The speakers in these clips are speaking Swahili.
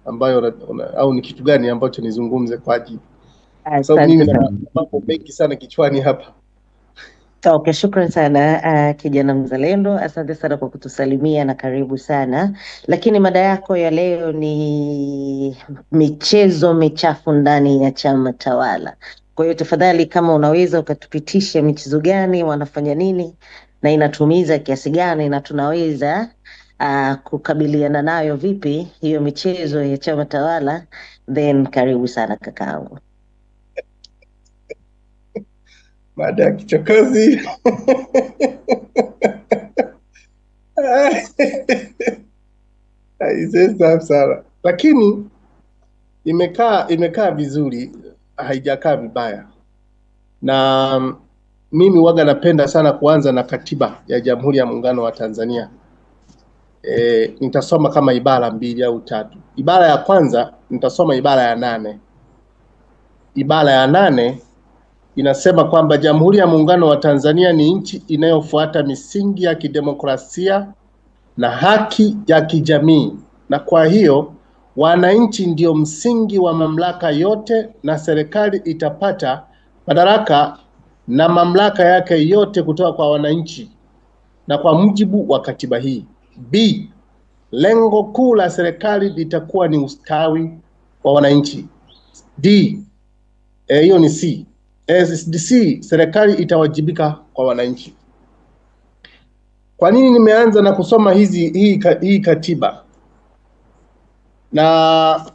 ambayo au ni kitu gani ambacho nizungumze kwa ajili? Sababu mimi na mambo mengi sana kichwani hapa. Okay, shukrani sana kijana mzalendo, asante sana kwa kutusalimia na karibu sana. Lakini mada yako ya leo ni michezo michafu ndani ya chama tawala. Kwa hiyo tafadhali, kama unaweza ukatupitisha michezo gani, wanafanya nini na inatumiza kiasi gani, na tunaweza kukabiliana nayo vipi hiyo michezo ya chama tawala, then karibu sana kakaangu. Mada ya kichokozi. Sana. Lakini imekaa vizuri, haijakaa vibaya. Na mimi waga napenda sana kuanza na katiba ya Jamhuri ya Muungano wa Tanzania. Nitasoma kama ibara 2 au 3. Ibara ya kwanza nitasoma ibara ya 8. Ibara ya 8 inasema kwamba Jamhuri ya Muungano wa Tanzania ni nchi inayofuata misingi ya kidemokrasia na haki ya kijamii, na kwa hiyo wananchi ndio msingi wa mamlaka yote, na serikali itapata madaraka na mamlaka yake yote kutoka kwa wananchi na kwa mujibu wa katiba hii. B, lengo kuu la serikali litakuwa ni ustawi wa wananchi. D, hiyo ni C. C, serikali itawajibika kwa wananchi. Kwa nini nimeanza na kusoma hii katiba? Na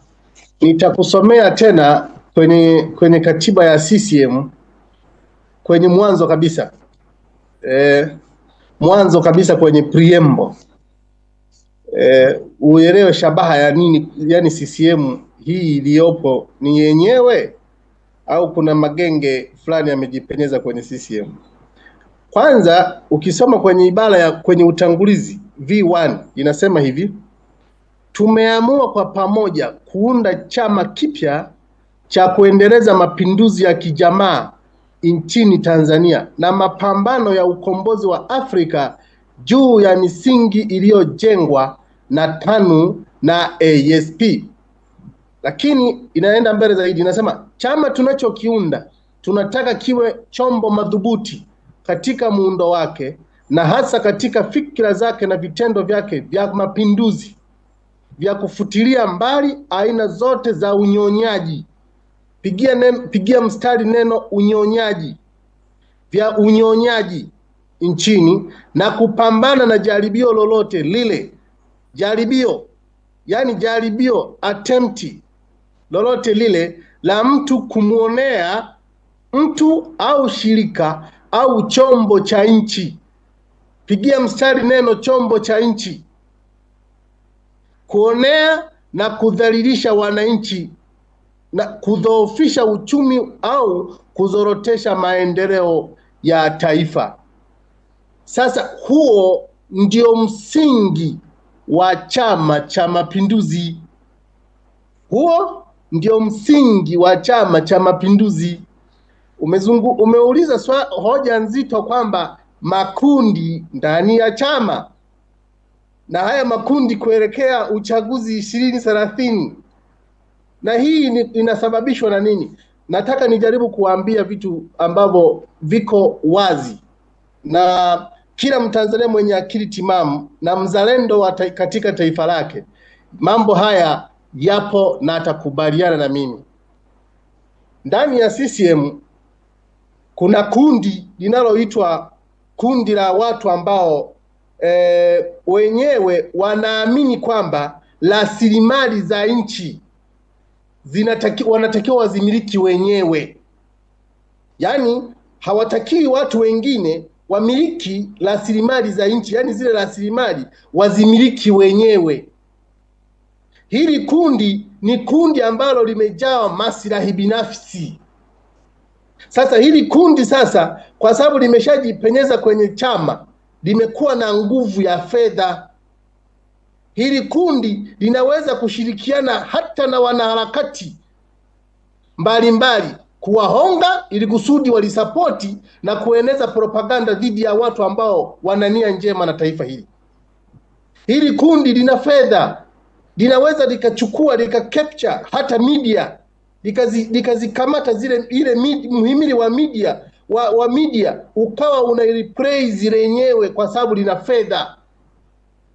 nitakusomea tena kwenye katiba ya CCM kwenye mwanzo kabisa. Mwanzo kabisa kwenye preamble. Uelewe shabaha ya nini, yani CCM hii iliyopo ni yenyewe au kuna magenge fulani yamejipenyeza kwenye CCM. Kwanza ukisoma kwenye ibara kwenye utangulizi V1 inasema hivi: tumeamua kwa pamoja kuunda chama kipya cha kuendeleza mapinduzi ya kijamaa nchini Tanzania na mapambano ya ukombozi wa Afrika juu ya misingi iliyojengwa na TANU na ASP. Lakini inaenda mbele zaidi, inasema chama tunachokiunda tunataka kiwe chombo madhubuti katika muundo wake na hasa katika fikra zake na vitendo vyake vya mapinduzi, vya kufutilia mbali aina zote za unyonyaji. Pigia mstari neno unyonyaji, vya unyonyaji nchini, na kupambana na jaribio lolote lile, jaribio attempt lolote lile la mtu kumuonea mtu au shirika au chombo cha nchi. Pigia mstari neno chombo cha nchi. Kuonea na kudhalilisha wananchi na kudhoofisha uchumi au kuzorotesha maendeleo ya taifa. Sasa huo ndio msingi wa Chama cha Mapinduzi. Huo ndio msingi wa Chama cha Mapinduzi. Umeuliza hoja nzito kwamba makundi ndani ya chama na haya makundi kuelekea uchaguzi 2030, na hii inasababishwa na nini? Nataka nijaribu kuambia vitu ambavyo viko wazi na kila Mtanzania mwenye akili timamu na mzalendo katika taifa lake. Mambo haya yapo na atakubaliana na mimi. Ndani ya CCM kuna kundi linaloitwa kundi la watu ambao wenyewe wanaamini kwamba rasilimali za nchi wanatakiwa wazimiliki wenyewe. Yaani hawatakiwi watu wengine wamiliki rasilimali za nchi, yani zile rasilimali wazimiliki wenyewe. Hili kundi ni kundi ambalo limejawa maslahi binafsi. Sasa hili kundi sasa, kwa sababu limeshajipenyeza kwenye chama, limekuwa na nguvu ya fedha. Hili kundi linaweza kushirikiana hata na wanaharakati mbalimbali kuwahonga ili kusudi walisapoti na kueneza propaganda dhidi ya watu ambao wana nia njema na taifa hili. Hili kundi lina fedha. linaweza likachukua capture hata media, likazikamata ile muhimili wa media wa media, ukawa una replay zile yenyewe kwa sababu lina fedha.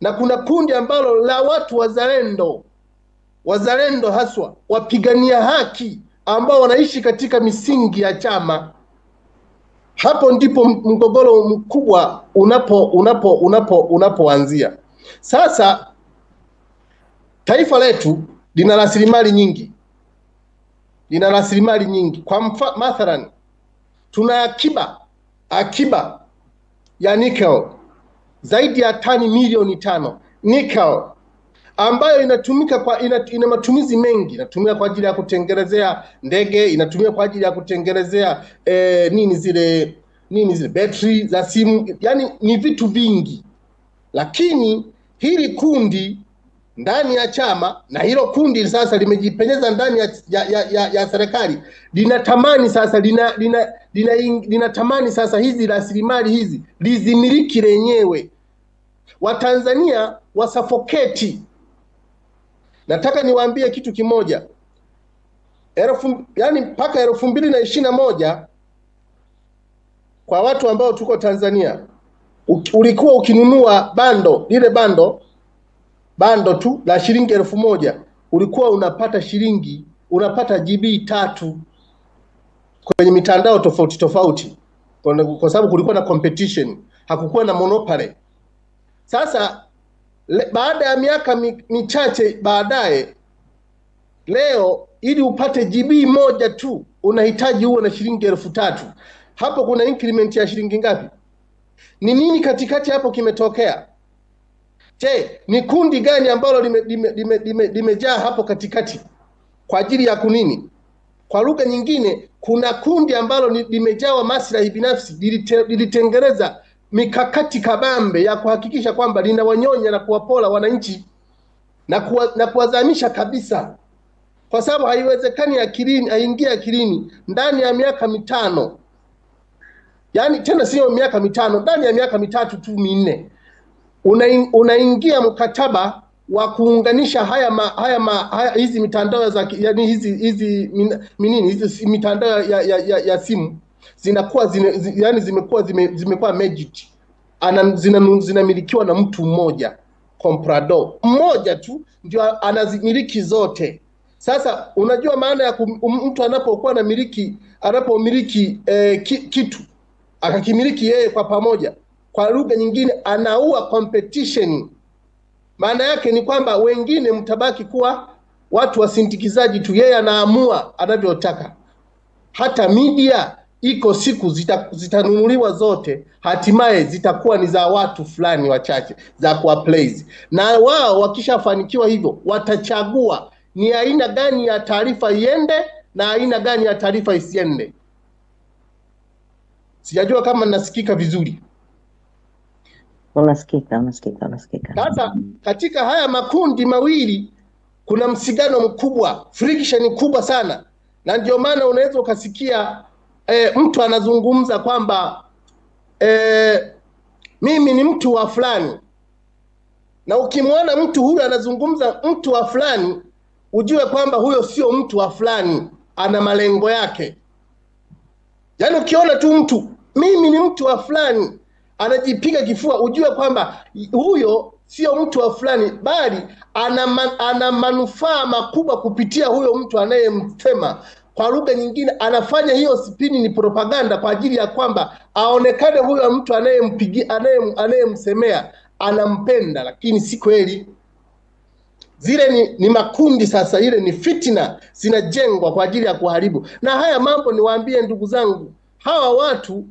Na kuna kundi ambalo la watu wazalendo haswa wapigania haki ambao wanaishi katika misingi ya chama. Hapo ndipo mgogoro mkubwa unapoanzia. Sasa taifa letu lina rasilimali nyingi. Kwa mathalan, tuna akiba ya nickel zaidi ya tani milioni 5 nickel, ambayo inatumika ina matumizi mengi. Inatumika kwa ajili ya kutengenezea ndege, inatumika kwa ajili ya kutengenezea zile battery za simu, yani ni vitu vingi. Lakini hili kundi ndani ya chama, na hilo kundi sasa limejipenyeza ndani ya serikali, linatamani sasa linatamani sasa hizi rasilimali hizi lizimiliki lenyewe. Watanzania wasafoketi. Nataka niwaambie kitu kimoja, mpaka 2021 kwa watu ambao tuko Tanzania, ulikuwa ukinunua bando tu la shilingi 1000, ulikuwa unapata GB 3 kwenye mitandao tofauti, kwa sababu kulikuwa na competition, hakukuwa na monopoly. Sasa baada ya miaka michache baadaye, leo ili upate GB 1 tu unahitaji uwe na shilingi 3000. Hapo kuna increment ya shilingi ngapi? Ni nini katikati hapo kimetokea? Je, ni kundi gani ambalo limejaa hapo katikati kwa ajili ya kunini? Kwa lugha nyingine, kuna kundi ambalo limejawa maslahi binafsi, lilitengeneza mikakati kabambe ya kuhakikisha kwamba linawanyonya na kuwapola wananchi na kuwazamisha kabisa. Kwa sababu haiwezekani aingie akilini ndani ya miaka 5, yani tena sio miaka 5, ndani ya miaka 3 tu 4, unaingia mkataba wa kuunganisha hizi mitandao hizi mitandao ya simu zimekuwa magic. Zinamilikiwa na mtu mmoja, comprador mmoja tu ndio anazimiliki zote. Sasa unajua maana ya mtu anapomiliki kitu akakimiliki yeye kwa pamoja, kwa lugha nyingine anaua competition. Maana yake ni kwamba wengine mtabaki kuwa watu wasindikizaji tu, yeye anaamua anavyotaka. Hata media iko siku zitanunuliwa zote, hatimaye zitakuwa ni za watu fulani wachache za kuwaplace, na wao wakishafanikiwa hivyo watachagua ni aina gani ya taarifa iende na aina gani ya taarifa isiende. Sijajua kama nasikika vizuri. Unasikika. Sasa katika haya makundi mawili kuna msigano mkubwa, friction kubwa sana, na ndio maana unaweza ukasikia mtu anazungumza kwamba mimi ni mtu wa fulani, na ukimwona mtu huyo anazungumza mtu wa fulani, ujue kwamba huyo sio mtu wa fulani, ana malengo yake. Yaani ukiona tu mtu mimi ni mtu wa fulani anajipiga kifua, ujue kwamba huyo sio mtu wa fulani, bali ana manufaa makubwa kupitia huyo mtu anayemsema. Kwa lugha nyingine, anafanya hiyo spini, ni propaganda kwa ajili ya kwamba aonekane huyo mtu anayemsemea anampenda, lakini si kweli. Zile ni makundi. Sasa ile ni fitina zinajengwa kwa ajili ya kuharibu. Na haya mambo niwaambie ndugu zangu, hawa watu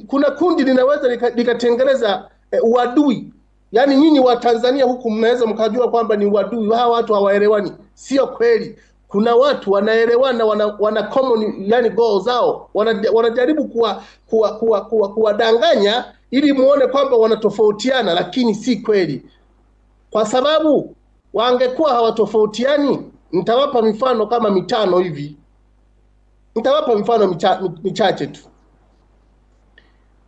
kuna kundi linaweza likatengeneza uadui. Yaani nyinyi wa Tanzania huku mnaweza mkajua kwamba ni uadui, hawa watu hawaelewani. Sio kweli. Kuna watu wanaelewana, wana common yani goals zao. Wanajaribu kuwadanganya ili muone kwamba wanatofautiana, lakini si kweli. Kwa sababu wangekuwa hawatofautiani, nitawapa mifano kama 5 hivi. Nitawapa mifano michache tu.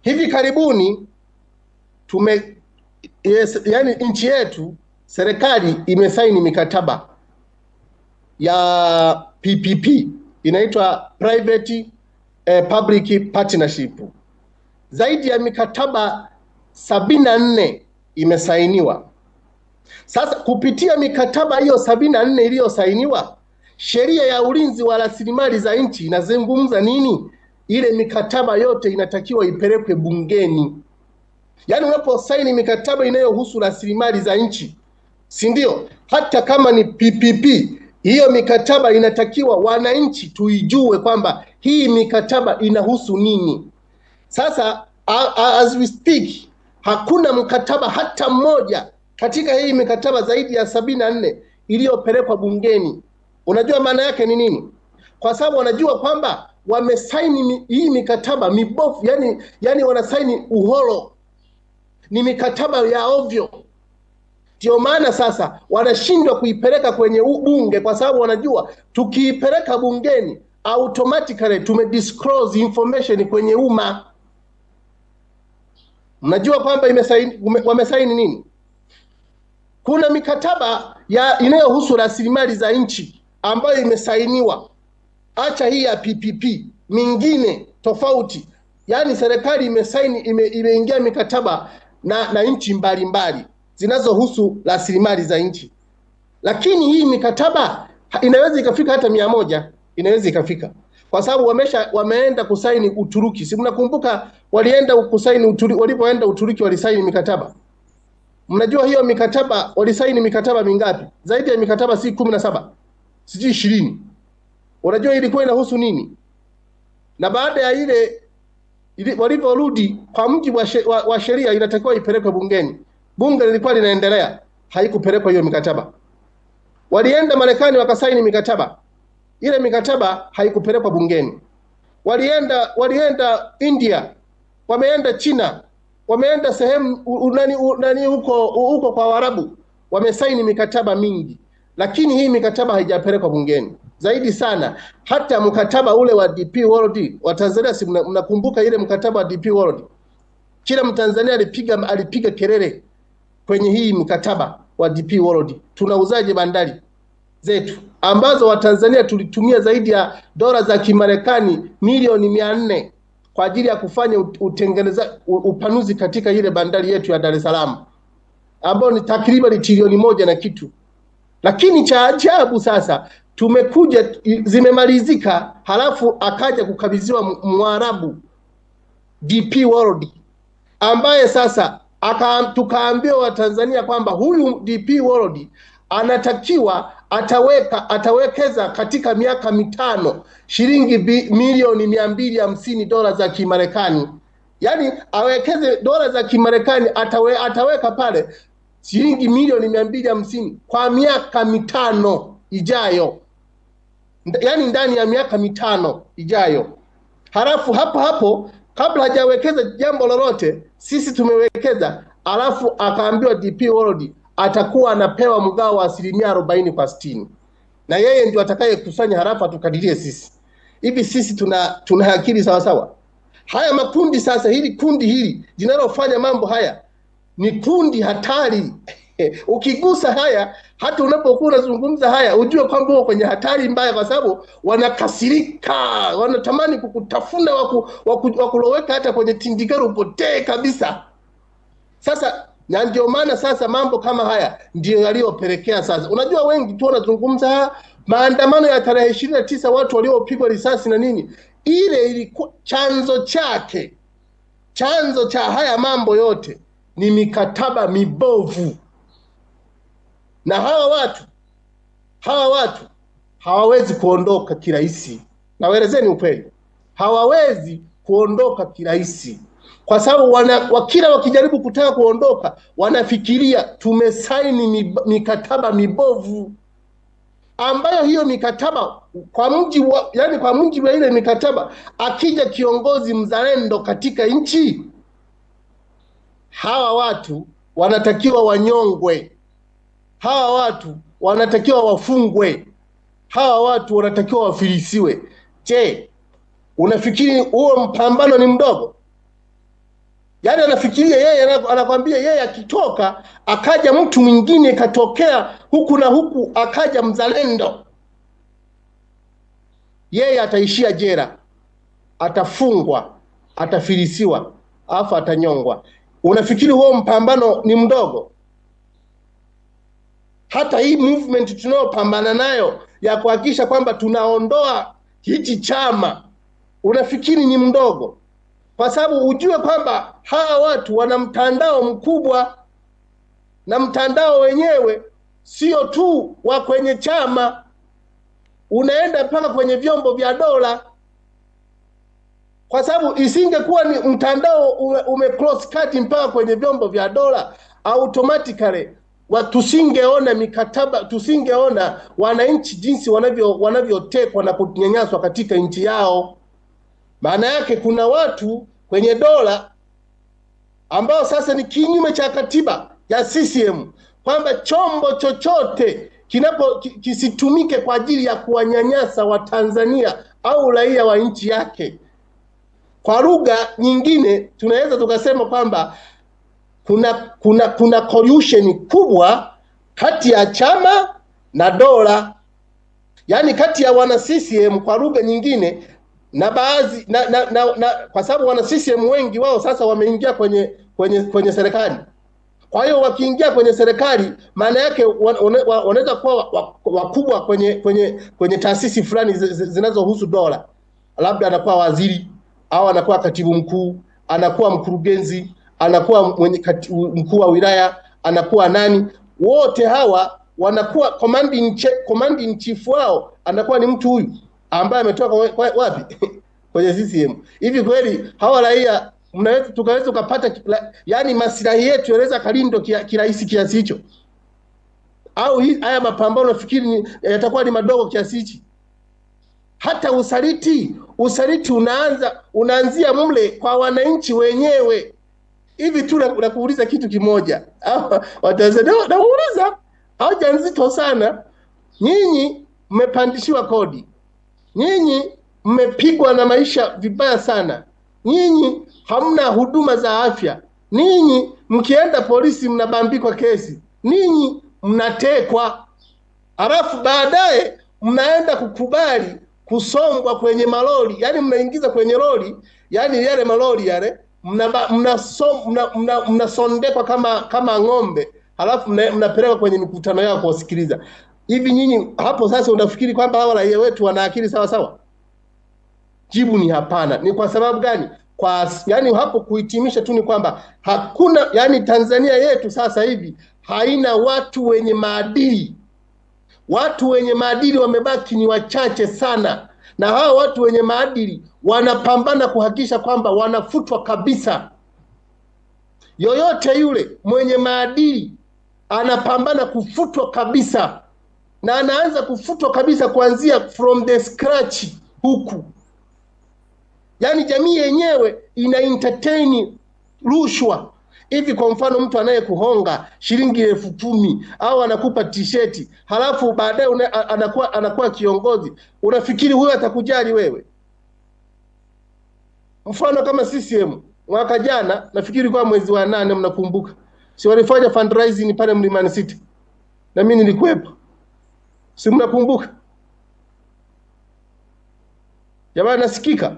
Hivi karibuni yes, yani nchi yetu serikali imesaini mikataba ya PPP, inaitwa private public partnership. Zaidi ya mikataba 74 imesainiwa. Sasa kupitia mikataba hiyo 74 iliyosainiwa, sheria ya ulinzi wa rasilimali za nchi inazungumza nini? Ile mikataba yote inatakiwa ipelekwe bungeni. Yaani unaposaini mikataba inayohusu rasilimali za nchi, si ndio? Hata kama ni PPP, hiyo mikataba inatakiwa wananchi tuijue kwamba hii mikataba inahusu nini. Sasa as we speak, hakuna mkataba hata mmoja katika hii mikataba zaidi ya 74 iliyopelekwa bungeni. Unajua maana yake ni nini? Kwa sababu wanajua kwamba wamesaini hii mikataba mibovu, yani wanasaini uholo, ni mikataba ya ovyo. Ndio maana sasa wanashindwa kuipeleka kwenye bunge, kwa sababu wanajua tukiipeleka bungeni automatically tumedisclose information kwenye umma. Mnajua kwamba wamesaini nini? Kuna mikataba inayohusu rasilimali za nchi ambayo imesainiwa, acha hii ya PPP, mingine tofauti. Yani serikali imesaini, imeingia mikataba na nchi mbalimbali zinazohusu rasilimali za nchi. Lakini hii mikataba inaweza ikafika hata 100, inaweza ikafika. Kwa sababu wameenda kusaini Uturuki. Si mnakumbuka walienda kusaini Uturuki, walipoenda Uturuki walisaini mikataba. Mnajua hiyo mikataba walisaini mikataba mingapi? Zaidi ya mikataba si 17, sijui 20. Unajua ilikuwa inahusu nini? Na baada ya ile waliporudi, kwa mujibu wa sheria inatakiwa ipelekwe bungeni. Bunge lilikuwa linaendelea, haikupelekwa hiyo mikataba. Walienda Marekani wakasaini mikataba, ile mikataba haikupelekwa bungeni. Walienda India, wameenda China, wameenda sehemu huko kwa Waarabu, wamesaini mikataba mingi, lakini hii mikataba haijapelekwa bungeni. Zaidi sana hata mkataba ule wa DP World wa Tanzania, si mnakumbuka ile mkataba wa DP World? Kila Mtanzania alipiga kelele kwenye hii mkataba wa DP World. Tunauzaje bandari zetu ambazo Watanzania tulitumia zaidi ya dola za Kimarekani milioni 400 kwa ajili ya kufanya upanuzi katika ile bandari yetu ya Dar es Salaam, ambayo ni takriban trilioni 1 na kitu. Lakini cha ajabu sasa, tumekuja zimemalizika, halafu akaja kukabidhiwa Mwarabu DP World, ambaye sasa tukaambiwa Watanzania kwamba huyu DP World anatakiwa atawekeza katika miaka 5 shilingi milioni 250 dola za Kimarekani. Yani awekeze dola za Kimarekani, ataweka pale shilingi milioni 250 kwa miaka 5 ijayo. Yani ndani ya miaka 5 ijayo. Halafu hapo kabla hajawekeza jambo lolote, sisi tumewekeza, alafu akaambiwa DP World atakuwa anapewa mgao wa 40% kwa 60, na yeye ndio atakaye kusanya, halafu atukadirie sisi. Hivi sisi tuna akili sawa sawa? Haya makundi sasa, kundi hili linalofanya mambo haya ni kundi hatari. Ukigusa haya, hata unapokuwa unazungumza haya, ujue kwamba uko kwenye hatari mbaya, kwa sababu wanakasirika, wanatamani kukutafuna, wakuloweka hata kwenye tindikaro upotee kabisa. Sasa na ndio maana sasa mambo kama haya ndio yaliyopelekea sasa. Unajua wengi tu wanazungumza maandamano ya tarehe 29 watu waliopigwa risasi na nini. Ile ilikuwa chanzo cha haya mambo yote ni mikataba mibovu. Na hawa watu hawawezi kuondoka kirahisi. Na waelezeni ukweli, hawawezi kuondoka kirahisi, kwa sababu kila wakijaribu kutaka kuondoka wanafikiria tumesaini mikataba mibovu, ambayo hiyo mikataba kwa mujibu wa ile mikataba, akija kiongozi mzalendo katika nchi, hawa watu wanatakiwa wanyongwe, hawa watu wanatakiwa wafungwe, hawa watu wanatakiwa wafilisiwe. Je, unafikiri huo mpambano ni mdogo? Yaani anafikiria yeye, anakwambia yeye akitoka akaja mtu mwingine katokea huku na huku, akaja mzalendo, yeye ataishia jela, atafungwa, atafilisiwa, alafu atanyongwa. Unafikiri huo mpambano ni mdogo? Hata hii movement tunayopambana nayo ya kuhakikisha kwamba tunaondoa hichi chama, unafikiri ni mdogo? Kwa sababu ujue kwamba hawa watu wana mtandao mkubwa, na mtandao wenyewe sio tu wa kwenye chama, unaenda mpaka kwenye vyombo vya dola. Kwa sababu isingekuwa ni mtandao ume cross cut mpaka kwenye vyombo vya dola, automatically tusingeona mikataba, tusingeona wananchi jinsi wanavyotekwa na kunyanyaswa katika nchi yao. Maana yake kuna watu kwenye dola ambao sasa ni kinyume cha katiba ya CCM, kwamba chombo chochote kisitumike kwa ajili ya kuwanyanyasa Watanzania au raia wa nchi yake. Kwa lugha nyingine tunaweza tukasema kwamba kuna collusion kubwa kati ya chama na dola, yaani kati ya wana CCM kwa lugha nyingine na baadhi kwa sababu wana CCM wengi wao sasa wameingia kwenye serikali. Kwa hiyo wakiingia kwenye serikali, maana yake wanaweza kuwa wakubwa kwenye taasisi fulani zinazohusu dola. Labda anakuwa waziri au anakuwa katibu mkuu, anakuwa mkurugenzi, anakuwa mkuu wa wilaya, anakuwa nani. Wote hawa wanakuwa commanding chief wao anakuwa ni mtu huyu ambaye ametoka wapi? Kwenye CCM. Hivi kweli hawa raia tukaweza kupata, yani maslahi yetu yanaweza kalindwa kirahisi kiasi hicho? Au haya mapambano nafikiri yatakuwa ni madogo kiasi hichi? Hata usaliti unaanzia mle kwa wananchi wenyewe. Hivi tu nakuuliza kitu kimoja, Watanzania nauliza, hoja nzito sana. Nyinyi mmepandishiwa kodi, nyinyi mmepigwa na maisha vibaya sana, nyinyi hamna huduma za afya, ninyi mkienda polisi mnabambikwa kesi, ninyi mnatekwa, alafu baadaye mnaenda kukubali kusombwa kwenye malori. Yani mnaingiza kwenye lori, yani yale malori yale mnasondekwa kama ng'ombe, halafu mnapelekwa kwenye mikutano yao kuwasikiliza. Hivi nyinyi hapo sasa unafikiri kwamba hawa raia wetu wana akili sawa sawa? Jibu ni hapana. Ni kwa sababu gani? Yani hapo kuhitimisha tu ni kwamba hakuna, yani Tanzania yetu sasa hivi haina watu wenye maadili. Watu wenye maadili wamebaki ni wachache sana, na hawa watu wenye maadili wanapambana kuhakikisha kwamba wanafutwa kabisa. Yoyote yule mwenye maadili anapambana kufutwa kabisa, na anaanza kufutwa kabisa kuanzia from the scratch huku. Yani jamii yenyewe ina entertain rushwa. Hivi kwa mfano mtu anayekuhonga shilingi 10,000 au anakupa t-shirt, halafu baadaye anakuwa kiongozi, unafikiri huyo atakujali wewe? Mfano kama CCM mwaka jana, nafikiri kwa mwezi wa 8, mnakumbuka, si walifanya fundraising pale Mlimani City, na mimi nilikuwepo, si mnakumbuka? Jamani, nasikika?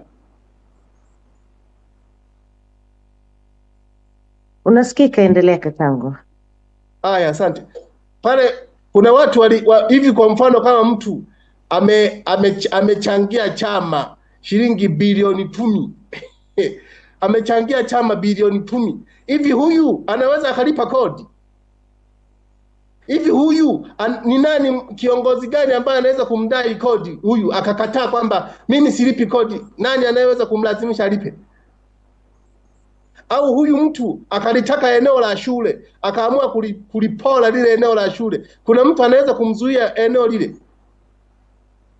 Unasikika, endelea kakangu. Aya, asante. Pale kuna watu hivi kwa mfano kama mtu amechangia chama shilingi bilioni 10 amechangia chama bilioni 10, hivi huyu anaweza akalipa kodi? Hivi huyu ni nani, kiongozi gani ambaye anaweza kumdai kodi huyu akakataa kwamba mimi silipi kodi? Nani anayeweza kumlazimisha alipe? Au huyu mtu akalitaka eneo la shule, akaamua kulipola lile eneo la shule, kuna mtu anaweza kumzuia eneo lile?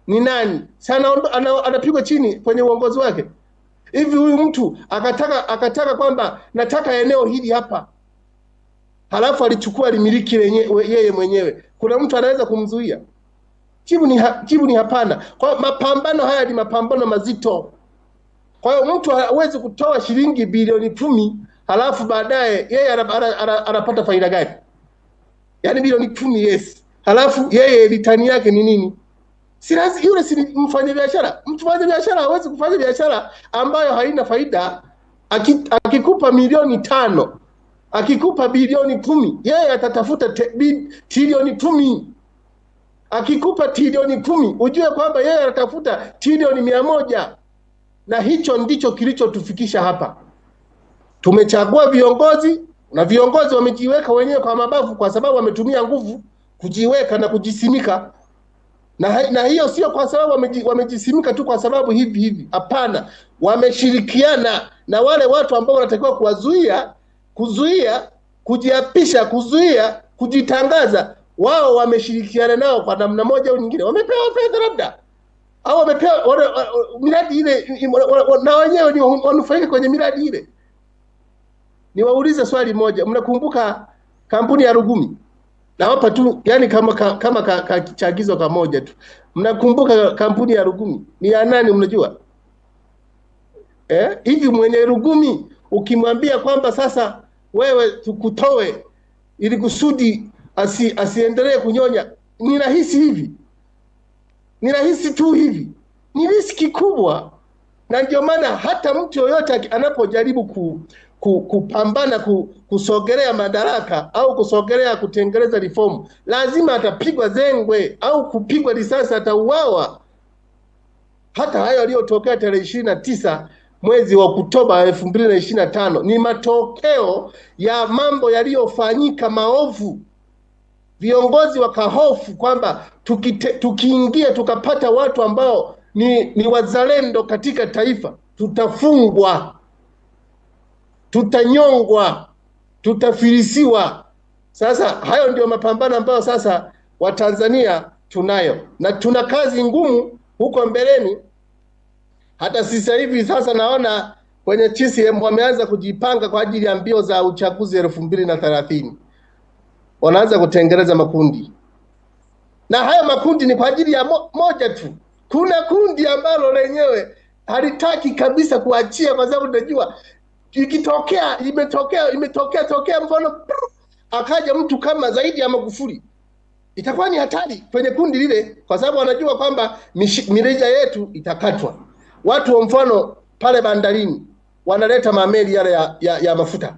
Ni nani? Sana anapigwa chini kwenye uongozi wake. Hivi huyu mtu akataka kwamba nataka eneo hili hapa, halafu alichukua limiliki yeye mwenyewe, kuna mtu anaweza kumzuia? Jibu ni hapana. Kwa mapambano haya ni mapambano mazito. Kwa hiyo mtu hawezi kutoa shilingi bilioni 10 halafu baadaye yeye anapata faida gani? Yaani bilioni 10, yes, halafu yeye ritani yake ni nini? Si lazima yule, si mfanya biashara. Mfanya biashara hawezi kufanya biashara ambayo haina faida. Akikupa milioni 5, akikupa bilioni 10, yeye atatafuta trilioni 10. Akikupa trilioni 10, ujue kwamba yeye atatafuta trilioni 100. Na hicho ndicho kilichotufikisha hapa. Tumechagua viongozi na viongozi wamejiweka wenyewe kwa mabavu, kwa sababu wametumia nguvu kujiweka na kujisimika. Na hiyo sio kwa sababu wamejisimika tu kwa sababu hivi. Hapana, wameshirikiana na wale watu ambao wanatakiwa kuzuia, kujiapisha, kuzuia, kujitangaza. Wao wameshirikiana nao kwa namna moja au nyingine. Wamepewa fedha labda, au wamepewa miradi ile, na wenyewe ni wanufaika kwenye miradi ile. Niwaulize swali moja, mnakumbuka kampuni ya Rugumi? Na hapa tu, yani kama chagizo kamoja tu. Mnakumbuka kampuni ya Rugumi ni ya nani mnajua? Hivi mwenye Rugumi ukimwambia kwamba sasa wewe tukutoe ili kusudi asiendelee kunyonya, ni rahisi hivi? Ni rahisi tu hivi? Ni riski kubwa. Na ndio maana hata mtu yoyote anapojaribu kupambana kusogelea madaraka au kusogelea kutengeneza reform, lazima atapigwa zengwe au kupigwa risasi, atauawa. Hata hayo yaliyotokea tarehe 29 mwezi wa Oktoba 2025 ni matokeo ya mambo yaliyofanyika maovu. Viongozi wakahofu kwamba tukiingia tukapata watu ambao ni wazalendo katika taifa, tutafungwa, tutanyongwa, tutafilisiwa. Sasa hayo ndio mapambano ambayo sasa Watanzania tunayo, na tuna kazi ngumu huko mbeleni. Hata sasa hivi sasa naona kwenye CCM wameanza kujipanga kwa ajili ya mbio za uchaguzi 2030. Wanaanza kutengeneza makundi, na haya makundi ni kwa ajili ya moja tu. Kuna kundi ambalo lenyewe halitaki kabisa kuachia, kwa sababu unajua ikitokea imetokea mfano akaja mtu kama zaidi ya Magufuli, itakuwa ni hatari kwenye kundi lile, kwa sababu wanajua kwamba mirija yetu itakatwa. Watu wa mfano pale bandarini wanaleta mameli yale ya mafuta.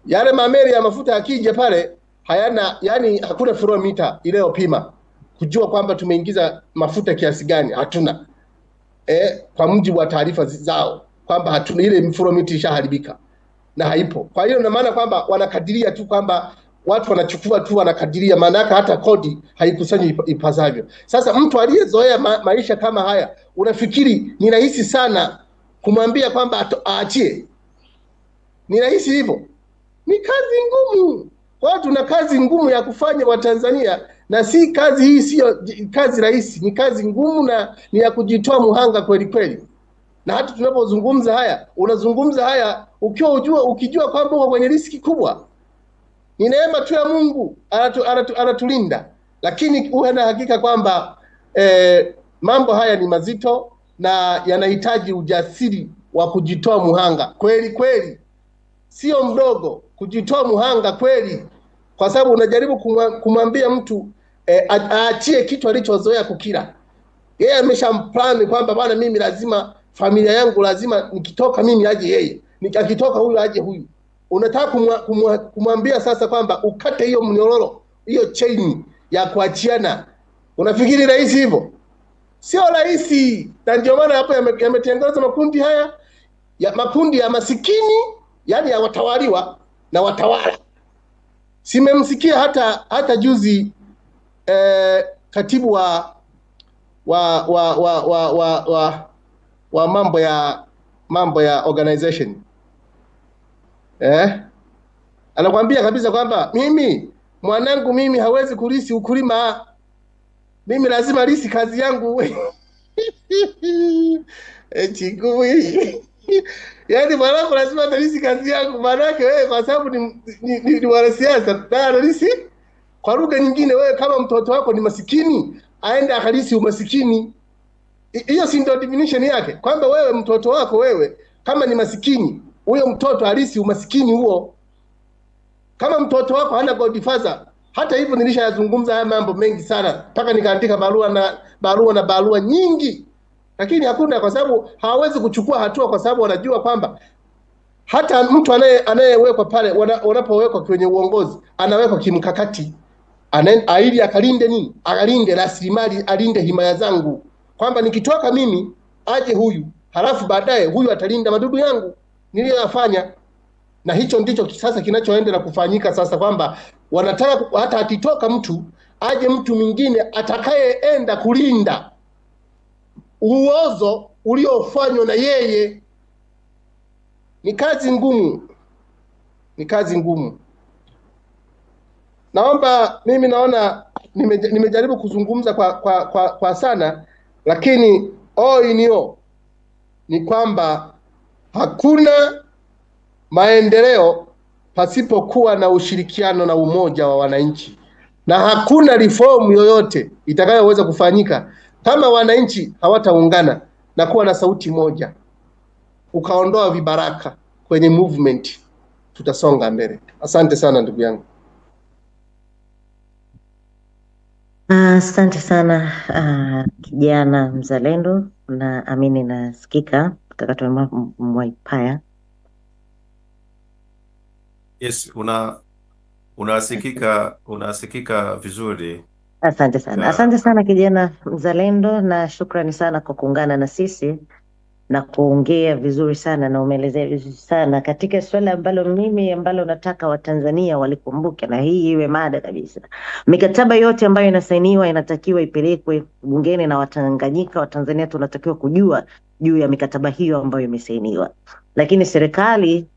Yale mameli ya mafuta akija pale hayana, yani hakuna filomita iliyopima kujua kwamba tumeingiza mafuta kiasi gani, hatuna. Kwa mujibu wa taarifa zao kwamba hatuna, ile filomita ishaharibika na haipo. Kwa hiyo ina maana kwamba wanakadiria tu kwamba watu wanachukua tu wanakadiria, maana yake hata kodi haikusanyi ipasavyo. Sasa mtu aliyezoea maisha kama haya, unafikiri ni rahisi sana kumwambia kwamba aachie? Ni rahisi hivyo? Ni kazi ngumu. Kwa tuna kazi ngumu ya kufanya wa Tanzania, na si kazi hii, sio kazi rahisi, ni kazi ngumu na ni ya kujitoa muhanga kweli kweli. Na hata tunapozungumza haya, unazungumza haya ukijua kwamba uko kwenye riski kubwa. Ni neema tu ya Mungu anatulinda, lakini uwe na hakika kwamba mambo haya ni mazito na yanahitaji ujasiri wa kujitoa muhanga kweli kweli, sio mdogo, kujitoa muhanga kweli, kwa sababu unajaribu kumwambia mtu aachie kitu alichozoea kukila. Yeye ameshamplan kwamba bwana, mimi lazima familia yangu lazima nikitoka mimi aje yeye, nikitoka huyu aje huyu. Unataka kumwambia sasa kwamba ukate hiyo mnyororo, hiyo chain ya kuachiana. Unafikiri rahisi hivyo? Sio rahisi. Na ndio maana hapo yametengenezwa makundi haya, makundi ya masikini, yani ya watawaliwa na watawala. Simemsikia hata juzi katibu wa mambo ya organization anakuambia kabisa kwamba mwanangu mimi hawezi kulisi ukulima, mimi lazima lisi kazi yangu. Chikui. Yaani mwanangu lazima lisi kazi yangu, maanake wewe kwa sababu ni wanasiasa na analisi. Kwa lugha nyingine, wewe kama mtoto wako ni masikini, aende akalisi umasikini. Hiyo si ndio definition yake, kwamba wewe mtoto wako wewe kama ni masikini huyo mtoto halisi umasikini huo. Kama mtoto wako hana godfather, hata hivyo nilishayazungumza haya mambo mengi sana, mpaka nikaandika barua nyingi, lakini hakuna, kwa sababu hawawezi kuchukua hatua, kwa sababu wanajua kwamba hata mtu anayewekwa pale, wanapowekwa kwenye uongozi, anawekwa kimkakati, ili akalinde nini? Akalinde rasilimali, alinde himaya zangu, kwamba nikitoka mimi aje huyu, halafu baadaye huyu atalinda madudu yangu niliyoyafanya. Na hicho ndicho sasa kinachoendelea kufanyika sasa, kwamba wanataka hata akitoka mtu aje mtu mwingine atakayeenda kulinda uozo uliofanywa na yeye. Ni kazi ngumu, ni kazi ngumu. Mimi naona nimejaribu kuzungumza kwa sana, lakini ni kwamba hakuna maendeleo pasipokuwa na ushirikiano na umoja wa wananchi, na hakuna reform yoyote itakayoweza kufanyika kama wananchi hawataungana na kuwa na sauti moja, ukaondoa vibaraka kwenye movement, tutasonga mbele. Asante sana ndugu yangu. Asante sana kijana mzalendo, na amini nasikika kaka Mwaipaya. Yes, unasikika vizuri. Asante sana. Asante sana kijana mzalendo, na shukrani sana kwa kuungana na sisi na kuongea vizuri sana, na umeelezea vizuri sana katika swala ambalo nataka Watanzania walikumbuke, na hii iwe mada kabisa. Mikataba yote ambayo inasainiwa inatakiwa ipelekwe bungeni, na Watanzania tunatakiwa kujua juu ya mikataba hiyo ambayo imesainiwa. Lakini serikali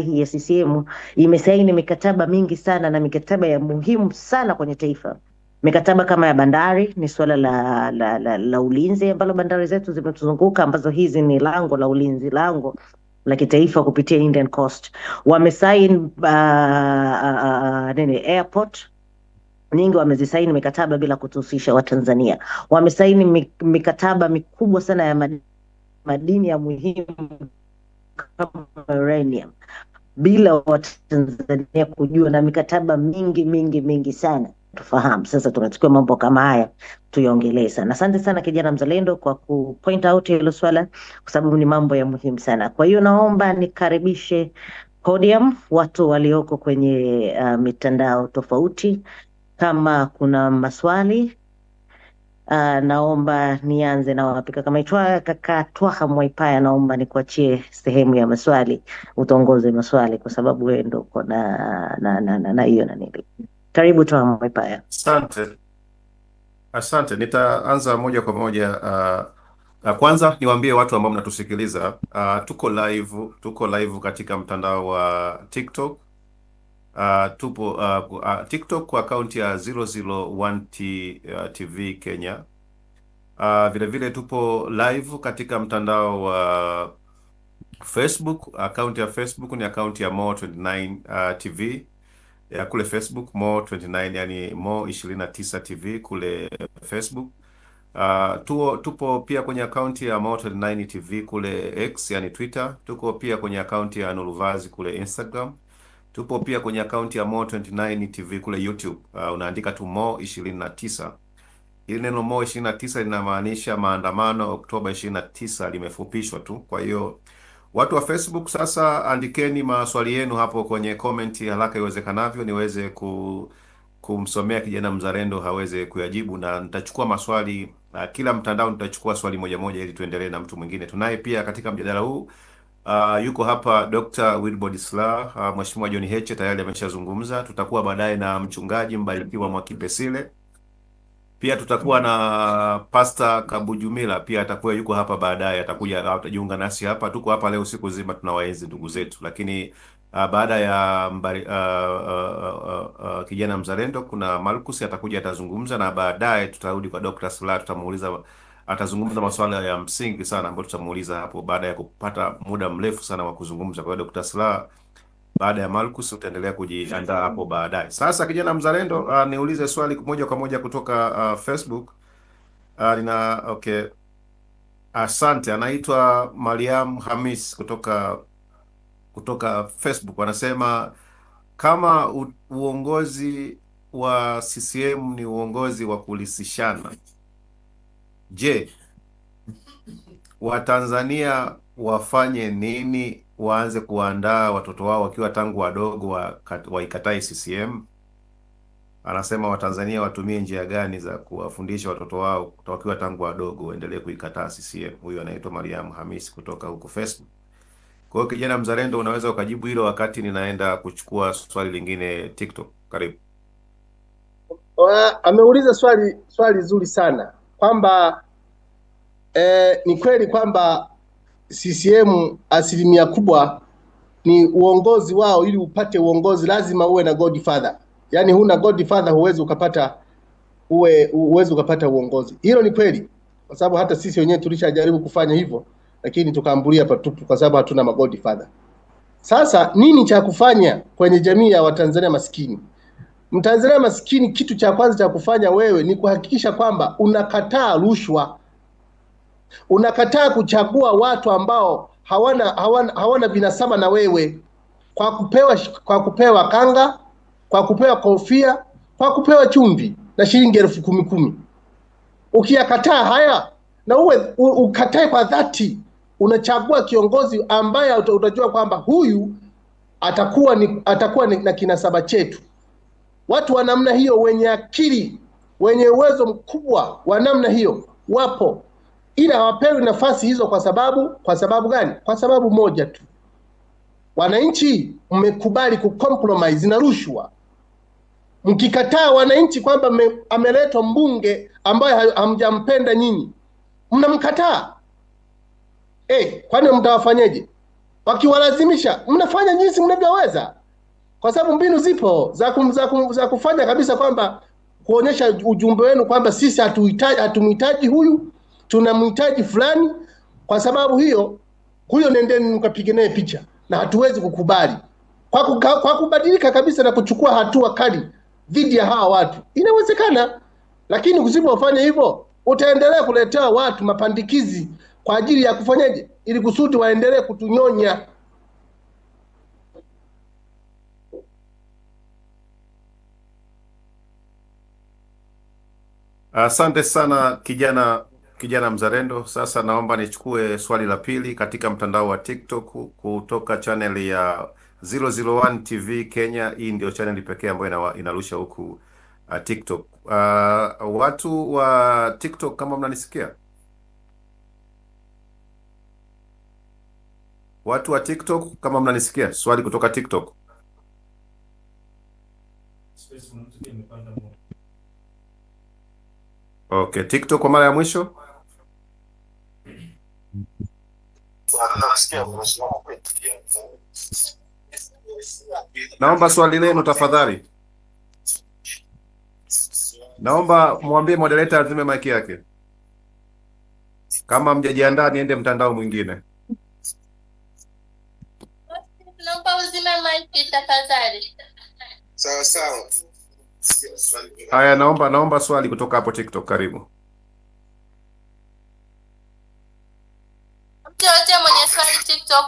hii ya CCM imesaini mikataba mingi sana, na mikataba ya muhimu sana kwenye taifa. Mikataba kama ya bandari, ni swala la ulinzi ambalo bandari zetu zimetuzunguka, ambazo hizi ni lango la ulinzi, lango la kitaifa kupitia Indian Coast. Wamesaini airport nyingi, wamezisaini mikataba bila kutuhusisha Watanzania. Wamesaini mikataba mikubwa sana ya madini ya muhimu kama uranium bila Watanzania kujua, na mikataba mingi sana tufahamu. Sasa tunachukua mambo kama haya tuyaongelee sana. Asante sana kijana mzalendo kwa ku point out hilo swala, kwa sababu ni mambo ya muhimu sana. Kwa hiyo naomba nikaribishe podium watu walioko kwenye mitandao tofauti. Kama kuna maswali, naomba nianze na wapika kama itwa kaka Twaha Mwaipaya. Naomba nikuachie sehemu ya maswali, utongoze maswali, kwa sababu wewe ndio uko na hiyo na nini. Karibu Twaha Mwaipaya. Asante. Nitaanza moja kwa moja. Kwanza niwaambie watu ambao mnatusikiliza, tuko live katika mtandao wa TikTok. Tupo TikTok kwa akaunti ya 001 TV Kenya. Vile tupo live katika mtandao wa Facebook. Akaunti ya Facebook ni akaunti ya Mo29 TV ya kule Facebook, Mo29 yani Mo29 TV kule Facebook. Tupo pia kwenye akaunti ya Mo29 TV kule X yani Twitter. Tuko pia kwenye akaunti ya Nuluvazi kule Instagram. Tupo pia kwenye akaunti ya Mo29 TV kule YouTube. Unaandika tu Mo29. Hili neno Mo29 linamaanisha maandamano Oktoba 29 limefupishwa tu. Kwa hiyo watu wa Facebook sasa, andikeni maswali yenu hapo kwenye comment haraka iwezekanavyo, niweze kumsomea kijana mzalendo haweze kuyajibu, na nitachukua maswali kila mtandao, nitachukua swali moja ili tuendelee na mtu mwingine. Tunaye pia katika mjadala huu yuko hapa Dr. Wilbrod Slaa, Mheshimiwa John Heche tayari ameshazungumza. Tutakuwa baadaye na mchungaji Mbarikiwa Mwakipesile. Pia tutakuwa na Pastor Kabujumila, pia atakuwa yuko hapa baadaye, atajiunga nasi hapa. Tuko hapa leo siku nzima tunawaenzi ndugu zetu, lakini baada ya kijana mzalendo kuna Marcus atakuja atazungumza, na baadaye tutarudi kwa Dr. Slaa, tutamuuliza, atazungumza masuala ya msingi sana ambayo tutamuuliza hapo baada ya kupata muda mrefu sana wa kuzungumza. Kwa hiyo Dr. Slaa baada ya Marcus utaendelea kujiandaa hapo baadaye. Sasa kijana mzalendo, niulize swali moja kwa moja kutoka Facebook. Asante. Anaitwa Mariam Hamis kutoka Facebook. Anasema kama uongozi wa CCM ni uongozi wa kulisishana, je, Watanzania wafanye nini waanze kuandaa watoto wao wakiwa tangu wadogo waikatae CCM? Anasema Watanzania watumie njia gani za kuwafundisha watoto wao wakiwa tangu wadogo waendelee kuikataa CCM? Huyu anaitwa Mariam Hamis kutoka huko Facebook. Kwa hiyo kijana mzalendo, unaweza ukajibu hilo wakati ninaenda kuchukua swali lingine TikTok. Karibu. Ameuliza swali zuri sana kwamba ni kweli kwamba CCM asilimia kubwa ni uongozi wao. Ili upate uongozi lazima uwe na godfather. Yaani huna godfather huwezi ukapata uongozi. Hilo ni kweli, kwa sababu hata sisi wenyewe tulishajaribu kufanya hivyo, lakini tukaambulia patupu kwa sababu hatuna magodfather. Sasa nini cha kufanya kwenye jamii ya Watanzania maskini? Mtanzania maskini, kitu cha kwanza cha kufanya wewe ni kuhakikisha kwamba unakataa rushwa. Unakataa kuchagua watu ambao hawana vinasaba na wewe, kwa kupewa kanga, kwa kupewa kofia, kwa kupewa chumvi na shilingi 10,000. Ukiyakataa haya na ukatae kwa dhati, unachagua kiongozi ambaye utajua kwamba huyu atakuwa na kinasaba chetu. Watu wa namna hiyo wenye akili, wenye uwezo mkubwa wa namna hiyo wapo, ila hawapewi nafasi hizo kwa sababu gani? Kwa sababu moja tu, wananchi mmekubali kucompromise na rushwa. Mkikataa wananchi kwamba ameletwa mbunge ambaye hamjampenda nyinyi, mnamkataa. Kwani mtawafanyeje? Wakiwalazimisha mnafanya jinsi mnavyoweza, kwa sababu mbinu zipo za kufanya kabisa kwamba kuonyesha ujumbe wenu kwamba sisi hatumhitaji huyu, tunamhitaji fulani. Kwa sababu hiyo nendeni mkapige naye picha, na hatuwezi kukubali. Kwa kubadilika kabisa na kuchukua hatua kali dhidi ya hawa watu inawezekana, lakini usipofanya hivyo utaendelea kuletea watu mapandikizi kwa ajili ya kufanyaje, ili kusudi waendelee kutunyonya. Asante sana kijana mzalendo. Sasa naomba nichukue swali la pili katika mtandao wa TikTok kutoka channel ya 001 TV Kenya. Hii ndio channel pekee ambayo inarusha huku TikTok. Watu wa TikTok, kama mnanisikia, watu wa TikTok kama mnanisikia, swali kutoka TikTok. Okay, TikTok kwa mara ya mwisho. Naomba swali lenu tafadhali. Naomba mwambie moderator azime mic yake. Kama mjajiandaa niende mtandao mwingine. Naomba uzime mic tafadhali. Sawa sawa. Haya, naomba swali kutoka hapo TikTok. Karibu. Mtu yote mwenye swali TikTok.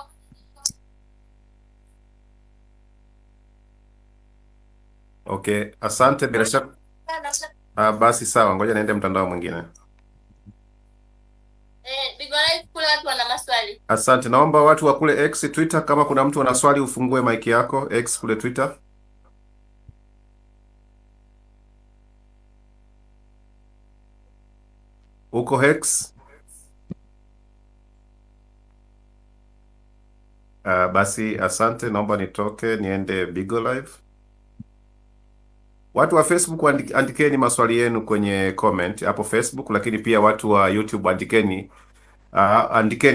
Okay, asante bila shaka. Basi sawa, ngoja niende mtandao mwingine. Bigo Live kule watu wana maswali. Asante, naomba watu wa kule X Twitter, kama kuna mtu ana swali ufungue mic yako X kule Twitter. Uko X? Basi asante, naomba nitoke niende Bigo Live. Watu wa Facebook andikeni maswali yenu kwenye comment hapo Facebook, lakini pia watu wa YouTube andikeni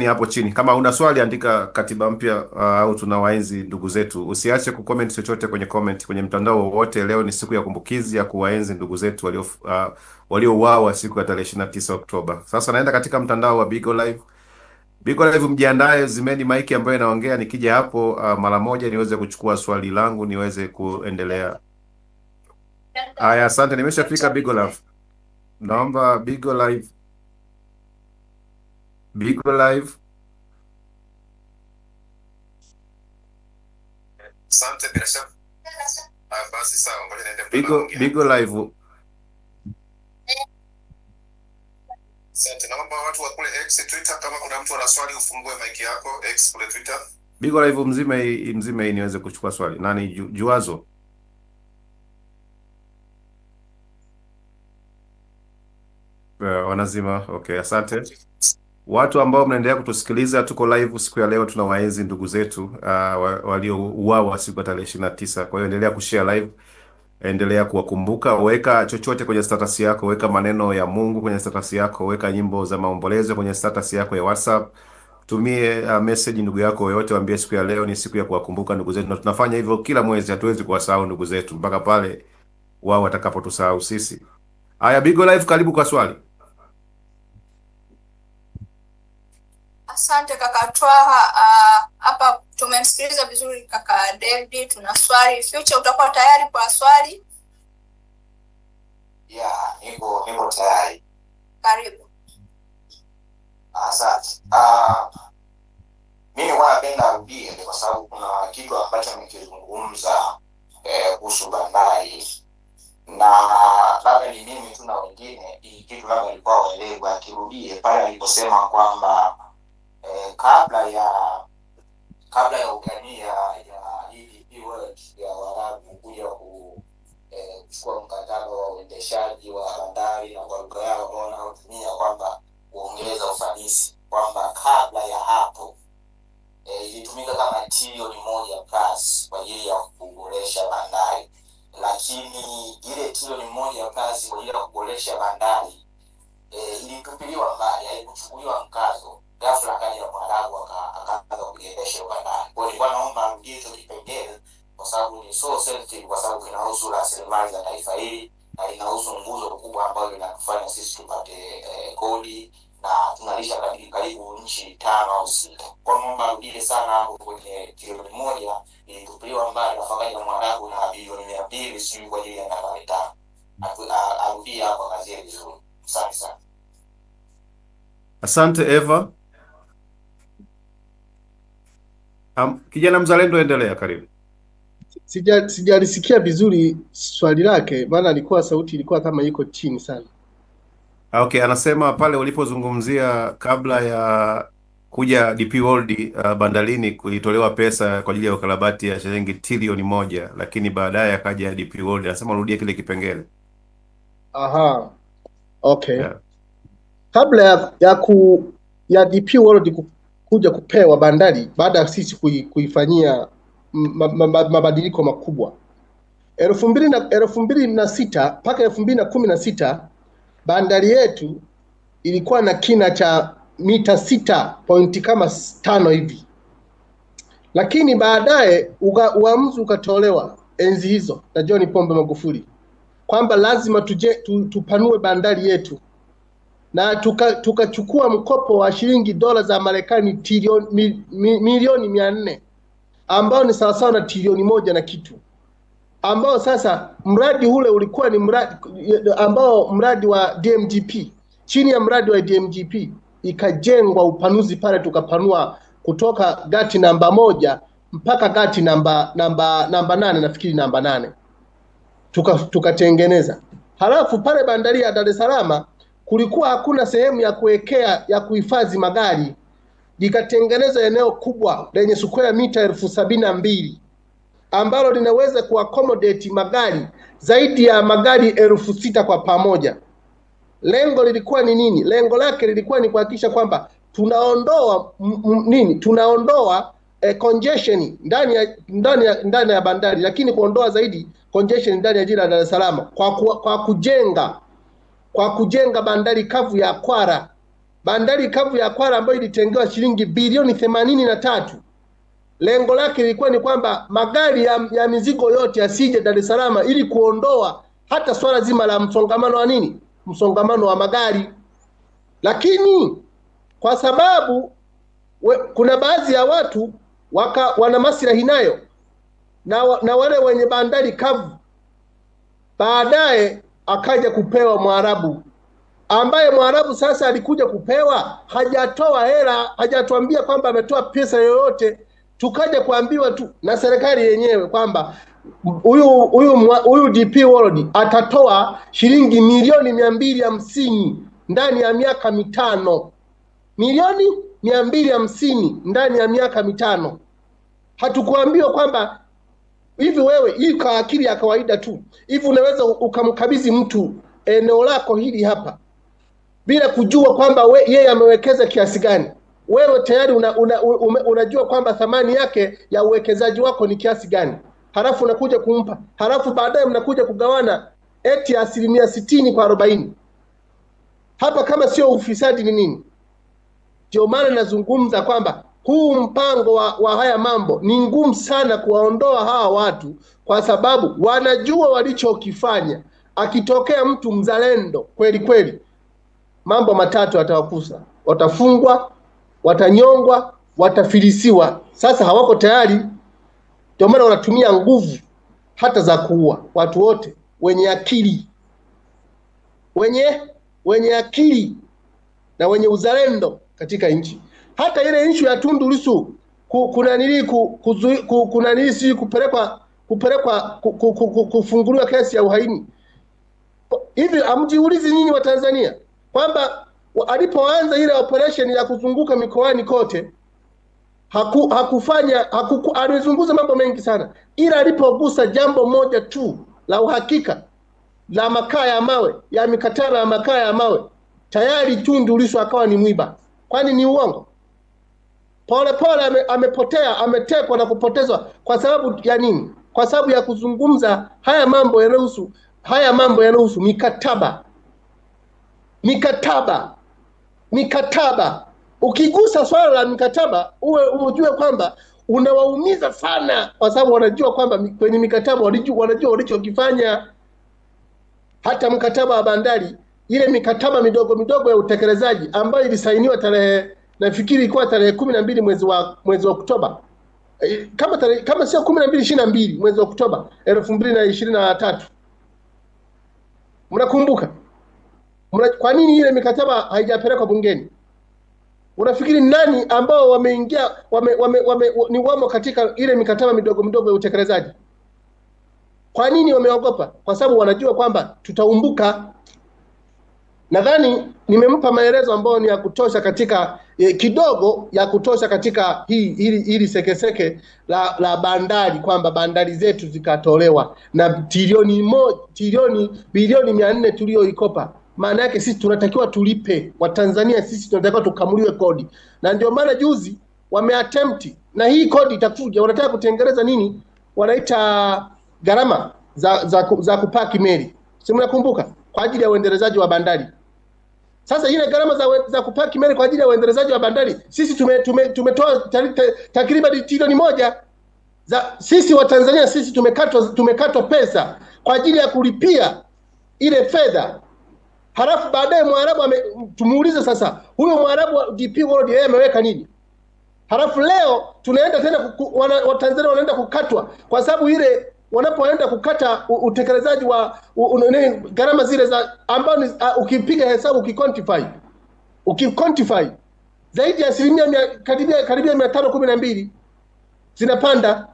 hapo chini. Kama una swali andika katiba mpya au tunawaenzi ndugu zetu. Usiache kucomment chochote kwenye comment kwenye mtandao wowote. Leo ni siku ya kumbukizi ya kuwaenzi ndugu zetu waliouawa siku ya tarehe 29 Oktoba. Sasa naenda katika mtandao wa Bigo Live. Bigo Live mjiandae, zimeni mic ambayo inaongea. Nikija hapo mara moja niweze kuchukua swali langu niweze kuendelea. Haya, asante, nimeshafika Bigo Live. Naomba Bigo Live. Bigo Live. Asante bila shaka. Basi sawa, ngoja niende Bigo Live. Asante. Naomba watu wa kule X Twitter, kama kuna mtu ana swali ufungue mic yako X kule Twitter. Bigo Live mzima hii niweze kuchukua swali. Nani Juazo? Wanazima. Okay, asante. Watu ambao mnaendelea kutusikiliza, tuko live siku ya leo, tunawaenzi ndugu zetu waliouawa siku ya tarehe 29. Kwa hiyo endelea kushare live, endelea kuwakumbuka, weka chochote kwenye status yako, weka maneno ya Mungu kwenye status yako, weka nyimbo za maombolezo kwenye status yako ya WhatsApp. Tumie message ndugu yako yote, waambie siku ya leo ni siku ya kuwakumbuka ndugu zetu, na tunafanya hivyo kila mwezi. Hatuwezi kuwasahau ndugu zetu mpaka pale wao watakapotusahau sisi. Haya, Bigo Live, karibu kwa swali. Asante kaka Twaha. Hapa tumemsikiliza vizuri kaka David, tuna swali. Future, utakuwa tayari kwa swali? Yeah, niko tayari. Karibu. Asante. Mimi napenda rudie kwa sababu kuna kitu ambacho nimekizungumza kuhusu bandari, na labda ni mimi tu na wengine hii kitu labda ilikuwa waelewa, akirudie pale aliposema kwamba kabla ya ugania ya DP World ya Waarabu kuja kuchukua mkataba wa uendeshaji wa bandari na kwa lugha yao wanaotumia kwamba kuongeza ufanisi, kwamba kabla ya hapo ilitumika kama trilioni 1 plus kwa ajili ya kuboresha bandari, lakini ile trilioni 1 plus kwa ajili ya kuboresha bandari ilitupiliwa mbali, haikuchukuliwa mkazo. Ghafla kaja Mwarabu akaanza kuendesha bandari. Kwa hiyo naomba mjie hicho kipengele kwa sababu ni so sensitive, kwa sababu kinahusu rasilimali za taifa hili na inahusu nguzo kubwa ambayo inatufanya sisi tupate kodi na tunalisha karibu nchi 5 au 6. Kwa naomba mjie sana hapo kwenye trilioni 1 ilitupiliwa mbali na fakaja Mwarabu na bilioni 200 sio kwa ajili ya nambari 5. Arudia hapo kazi vizuri. Asante sana. Asante Eva. Kijana mzalendo, endelea, karibu. Sijalisikia vizuri swali lake, maana alikuwa sauti ilikuwa kama iko chini sana. Okay, anasema pale ulipozungumzia kabla ya kuja DP World bandarini kulitolewa pesa kwa ajili ya ukarabati ya shilingi trilioni 1, lakini baadaye akaja DP World. Anasema rudie kile kipengele. Aha. Okay. Yeah. Kabla ya DP World kuja kupewa bandari baada ya sisi kuifanyia mabadiliko makubwa 2006 mpaka 2016 bandari yetu ilikuwa na kina cha mita 6.5 hivi, lakini baadaye uamuzi ukatolewa enzi hizo na John Pombe Magufuli kwamba lazima tupanue bandari yetu, na tukachukua mkopo wa shilingi dola za Marekani milioni 400 ambao ni sawasawa na trilioni 1 na kitu, ambao sasa mradi ule ulikuwa ni mradi wa DMGP. Chini ya mradi wa DMGP ikajengwa upanuzi pale, tukapanua kutoka gati namba 1 mpaka gati namba 8, nafikiri namba 8 tukatengeneza. Halafu pale bandari ya Dar es Salaam kulikuwa hakuna sehemu ya kuhifadhi magari, likatengeneza eneo kubwa lenye square mita 72,000 ambalo linaweza kuaccommodate magari zaidi ya magari 6,000 kwa pamoja. Lengo lilikuwa ni nini? Lengo lake lilikuwa ni kuhakikisha kwamba tunaondoa congestion ndani ya bandari, lakini kuondoa zaidi congestion ndani ya jiji la Dar es Salaam kwa kujenga bandari kavu ya Kwara. Bandari kavu ya Kwara ambayo ilitengewa shilingi bilioni 83. Lengo lake lilikuwa ni kwamba magari ya mizigo yote yasije Dar es Salaam, ili kuondoa hata swala zima la msongamano wa magari. Lakini kwa sababu kuna baadhi ya watu wana maslahi nayo na wale wenye bandari kavu, baadaye akaja kupewa Mwarabu ambaye Mwarabu sasa alikuja kupewa, hajatoa hela, hajatuambia kwamba ametoa pesa yoyote, tukaja kuambiwa tu na serikali yenyewe kwamba huyu DP World atatoa shilingi milioni 250 ndani ya miaka mitano. Milioni 250 ndani ya miaka mitano. Hatukuambiwa kwamba hivi wewe, hii kwa akili ya kawaida tu, hivi unaweza ukamkabidhi mtu eneo lako hili hapa bila kujua kwamba yeye amewekeza kiasi gani? Wewe tayari unajua kwamba thamani yake ya uwekezaji wako ni kiasi gani, halafu unakuja kumpa, halafu baadaye mnakuja kugawana eti 60% kwa 40. Hapa kama sio ufisadi ni nini? Ndio maana nazungumza kwamba huu mpango wa haya mambo ni ngumu sana kuwaondoa hawa watu, kwa sababu wanajua walichokifanya. Akitokea mtu mzalendo kweli kweli, mambo matatu atawakusa: watafungwa, watanyongwa, watafilisiwa. Sasa hawako tayari, ndio maana wanatumia nguvu hata za kuua watu wote wenye akili, wenye akili na wenye uzalendo katika nchi. Hata ile issue ya Tundu Lissu kuna nini si kupelekwa kufunguliwa kesi ya uhaini. Hivi amjiulizi nyinyi wa Tanzania kwamba alipoanza ile operation ya kuzunguka mikoani kote alizunguza mambo mengi sana, ila alipogusa jambo moja tu la uhakika la makaa ya mawe, ya mikataba ya makaa ya mawe, tayari Tundu Lissu akawa ni mwiba. Kwani ni uongo? Pole amepotea, ametekwa na kupotezwa kwa sababu ya nini? Kwa sababu ya kuzungumza haya mambo yanayohusu mikataba. Ukigusa swala la mikataba ujue kwamba unawaumiza sana, kwa sababu wanajua kwamba kwenye mikataba wanajua walichokifanya. Hata mkataba wa bandari, ile mikataba midogo ya utekelezaji ambayo ilisainiwa nafikiri ilikuwa tarehe 12 mwezi wa Oktoba, kama sio 12 22 mwezi wa Oktoba 2023. Mnakumbuka? Kwa nini ile mikataba haijapelekwa bungeni? Unafikiri nani ambao wameingia ni wamo katika ile mikataba midogo ya utekelezaji? Kwa nini wameogopa? Kwa sababu wanajua kwamba tutaumbuka. Nadhani nimempa maelezo ambayo ni ya kutosha katika kidogo ya kutosha katika hili sekeseke la bandari, kwamba bandari zetu zikatolewa na bilioni 400 tulioikopa. Maana yake sisi tunatakiwa tulipe, Watanzania sisi tunatakiwa tukamuliwe kodi. Na ndio maana juzi wameattempt, na hii kodi itakuja, wanataka kutengeneza nini wanaita gharama za kupaki meli. Si mnakumbuka? Kwa ajili ya uendelezaji wa bandari. Sasa ile gharama za kupaki meli kwa ajili ya uendelezaji wa bandari, sisi tumetoa takriban trilioni 1 sisi wa Tanzania, sisi tumekatwa pesa kwa ajili ya kulipia ile fedha. Halafu baadaye Mwarabu tumuulize sasa, huyo Mwarabu wa DP World yeye ameweka nini? Halafu leo tunaenda tena Watanzania wanaenda kukatwa kwa sababu ile wanapoenda kukata utekelezaji wa gharama zile za ambao ukipiga hesabu ukiquantify zaidi ya karibia 512 zinapanda,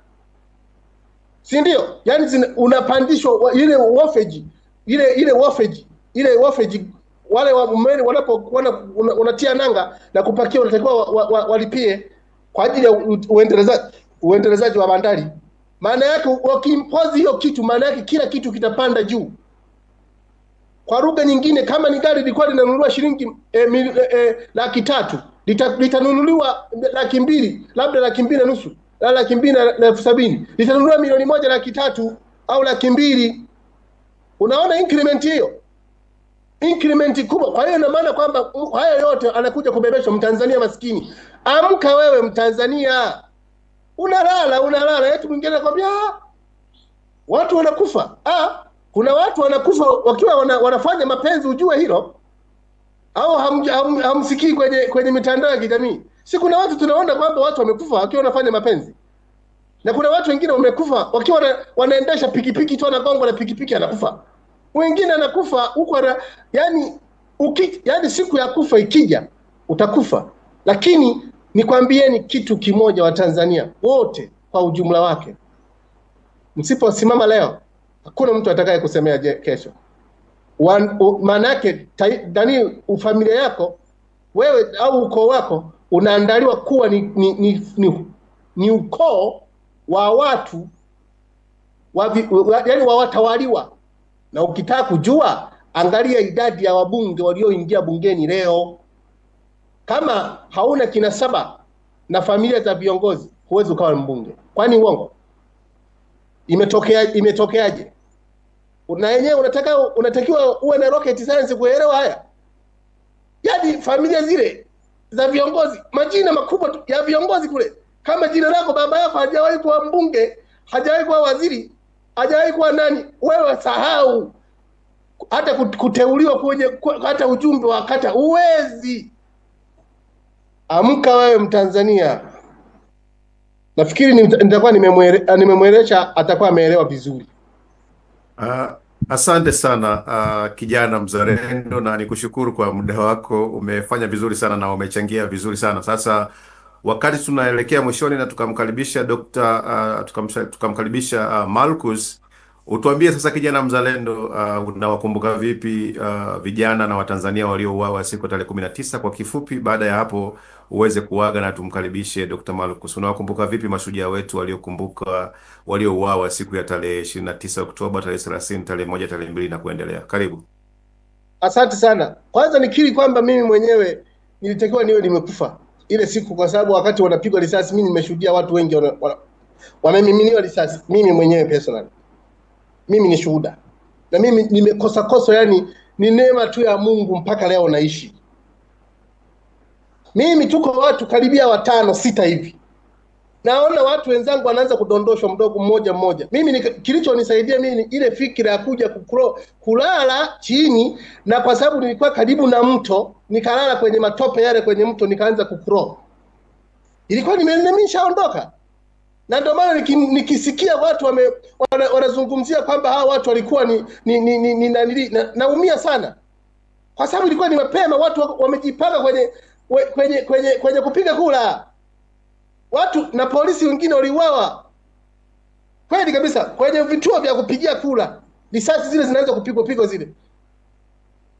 si ndio? Yani unapandishwa ile wafeji ile wafeji wale wanatia nanga na kupakia, wanatakiwa walipie kwa ajili ya uendelezaji wa bandari. Maana yake wakiimpozi hiyo kitu, maana yake kila kitu kitapanda juu. Kwa lugha nyingine, kama ni gari lilikuwa linanunuliwa shilingi 300,000, litanunuliwa 200,000, labda 200,000 na 270,000, litanunuliwa 1,300,000 au 200,000. Unaona increment hiyo? Increment kubwa. Kwa hiyo ina maana kwamba haya yote anakuja kubebesha Mtanzania maskini. Amka wewe Mtanzania. Unalala eti mwingine anakuambia watu wanakufa. Kuna watu wanakufa wakiwa wanafanya mapenzi, ujue hilo. Au hamsikii kwenye mitandao ya kijamii. Si kuna watu tunaona kwamba watu wamekufa wakiwa wanafanya mapenzi. Na kuna watu wengine wamekufa wakiwa wanaendesha pikipiki tu, anagonga na pikipiki anakufa. Wengine anakufa huko yani Yani siku ya kufa ikija utakufa. Lakini nikwambieni kitu kimoja, wa Tanzania wote kwa ujumla wake, msiposimama leo hakuna mtu atakaye kusemea kesho. Manake ndani familia yako wewe au ukoo wako unaandaliwa kuwa ni ukoo wa watu yani wa watawaliwa. Na ukitaka kujua, angalia idadi ya wabunge walioingia bungeni leo. Kama hauna kinasaba na familia za viongozi, huwezi ukawa mbunge. Kwani uongo? Imetokeaje? Na yenyewe unatakiwa uwe na rocket science kuelewa haya. Yaani familia zile za viongozi, majina makubwa ya viongozi kule, kama jina lako baba yako hajawahi kuwa mbunge, hajawahi kuwa waziri, hajawahi kuwa nani, wewe sahau. Hata kuteuliwa kwenye hata ujumbe wa kata uwezi. Amka wewe Mtanzania. Nafikiri nitakuwa nimemwelesha, atakuwa ameelewa vizuri. Asante sana kijana mzalendo, na nikushukuru kwa muda wako. Umefanya vizuri sana na umechangia vizuri sana. Sasa wakati tunaelekea mwishoni na tukamkaribisha tukamkaribisha Marcus, utuambie sasa kijana mzalendo, unawakumbuka vipi vijana na Watanzania waliouawa siku ya tarehe 19 kwa kifupi. Baada ya hapo uweze kuaga na tumkaribishe Dr. Marcus. Unawakumbuka vipi mashujaa wetu waliouawa siku ya tarehe 29 Oktoba, tarehe 30, tarehe 1, tarehe 2 na kuendelea? Karibu. Asante sana. Kwanza nikiri kwamba mimi mwenyewe nilitakiwa niwe nimekufa ile siku, kwa sababu wakati wanapigwa risasi mimi nimeshuhudia watu wengi wamemiminiwa risasi. Mimi mwenyewe personally, mimi ni shuhuda, na mimi nimekosa yani ni neema tu ya Mungu mpaka leo naishi. Mimi tuko watu karibia 5 6 hivi, naona watu wenzangu wanaanza kudondoshwa mdogo mmoja. Mimi kilichonisaidia mimi ile fikira ya kuja kulala chini, na kwa sababu nilikuwa karibu na mto, nikalala kwenye matope yale kwenye mto, nikaanza kukro. Ilikuwa nimeshaondoka. Na ndio maana nikisikia watu wanazungumzia kwamba hawa watu walikuwa naumia sana, kwa sababu ilikuwa ni mapema, watu wamejipanga kwenye kupiga kura. Watu na polisi wengine waliuawa kweli kabisa kwenye vituo vya kupigia kura, risasi zile zinaanza kupigwa zile.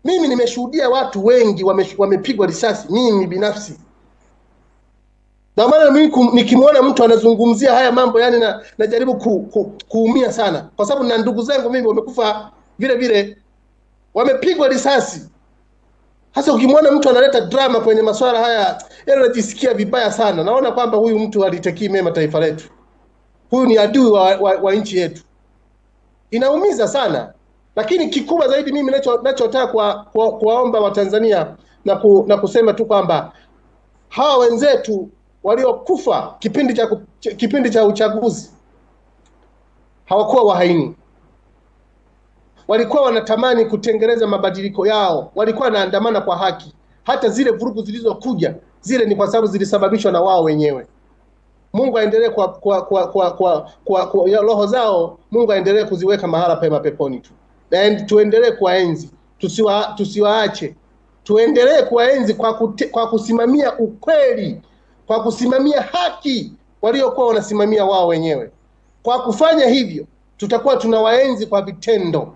Mimi nimeshuhudia watu wengi wamepigwa risasi, mimi binafsi. Na maana mimi nikimwona mtu anazungumzia haya mambo, yani najaribu kuumia sana, kwa sababu na ndugu zangu mimi wamekufa vile wamepigwa risasi. Hasa ukimwona mtu analeta drama kwenye masuala haya, yani najisikia vibaya sana. Naona kwamba huyu mtu alitekii mema taifa letu. Huyu ni adui wa nchi yetu. Inaumiza sana. Lakini kikubwa zaidi mimi ninachotaka kuwaomba Watanzania na kusema tu kwamba hawa wenzetu waliokufa kipindi cha uchaguzi hawakuwa wahaini. Walikuwa wanatamani kutengeneza mabadiliko yao, walikuwa wanaandamana kwa haki. Hata zile vurugu zilizokuja zile ni kwa sababu zilisababishwa na wao wenyewe. Mungu aendelee kwa roho zao, Mungu aendelee kuziweka mahala pema peponi tu. Na tuendelee kuwaenzi, tusiwaache. Tuendelee kuwaenzi kwa kusimamia ukweli, kwa kusimamia haki waliokuwa wanasimamia wao wenyewe. Kwa kufanya hivyo tutakuwa tunawaenzi kwa vitendo.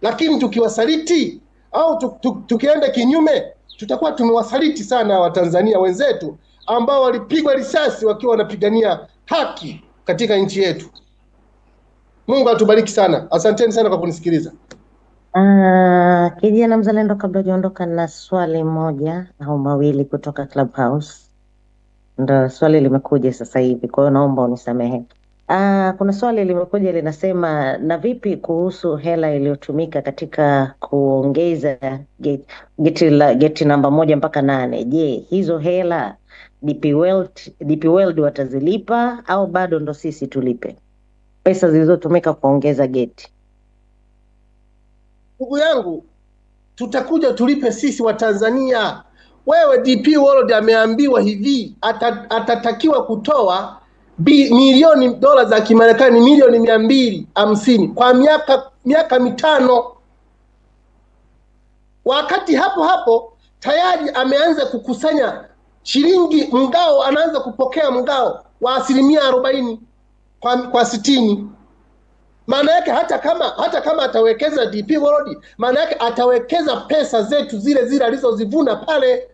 Lakini tukiwasaliti au tukienda kinyume, tutakuwa tumewasaliti sana Watanzania wenzetu ambao walipigwa risasi wakiwa wanapigania haki katika nchi yetu. Mungu atubariki sana. Asanteni sana kwa kunisikiliza. Kijana mzalendo, kabla hujaondoka, na swali moja au mawili kutoka Clubhouse. Ndio swali limekuja sasa hivi, kwa hiyo naomba unisamehe. Kuna swali limekuja linasema, na vipi kuhusu hela iliyotumika katika kuongeza geti namba 1 mpaka 8? Je, hizo hela DP World watazilipa au bado ndo sisi tulipe pesa zilizotumika kuongeza geti? Ndugu yangu, tutakuja tulipe sisi wa Tanzania. Wewe DP World ameambiwa hivi, atatakiwa kutoa milioni dola za Kimarekani milioni 250 kwa miaka 5. wakati hapo hapo tayari ameanza kukusanya shilingi mgao, anaanza kupokea mgao wa 40% kwa 60. Maana yake hata kama atawekeza DP World, maana yake atawekeza pesa zetu zile alizozivuna pale.